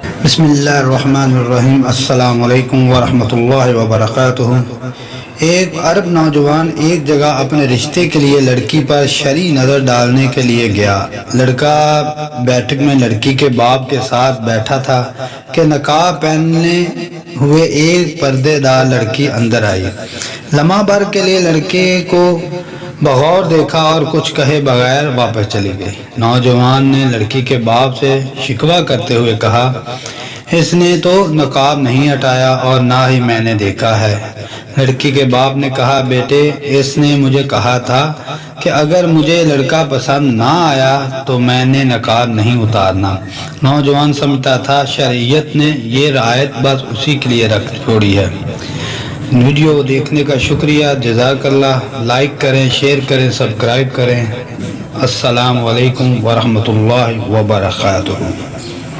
بسم اللہ الرحمن الرحیم۔ السلام علیکم ورحمۃ اللہ وبرکاتہ۔ ایک عرب نوجوان ایک جگہ اپنے رشتے کے لیے لڑکی پر شرعی نظر ڈالنے کے لیے گیا۔ لڑکا بیٹھک میں لڑکی کے باپ کے ساتھ بیٹھا تھا کہ نقاب پہنے ہوئے ایک پردے دار لڑکی اندر آئی۔ لمحہ بھر کے لیے لڑکے کو بغور دیکھا اور کچھ کہے بغیر واپس چلی گئی۔ نوجوان نے لڑکی کے باپ سے شکوہ کرتے ہوئے کہا، اس نے تو نقاب نہیں ہٹایا اور نہ ہی میں نے دیکھا ہے۔ لڑکی کے باپ نے کہا، بیٹے اس نے مجھے کہا تھا کہ اگر مجھے لڑکا پسند نہ آیا تو میں نے نقاب نہیں اتارنا۔ نوجوان سمجھتا تھا شریعت نے یہ رعایت بس اسی کے لیے رکھ چھوڑی ہے۔ ویڈیو دیکھنے کا شکریہ، جزاک اللہ۔ لائک کریں، شیئر کریں، سبسکرائب کریں۔ السلام علیکم ورحمۃ اللہ وبرکاتہ۔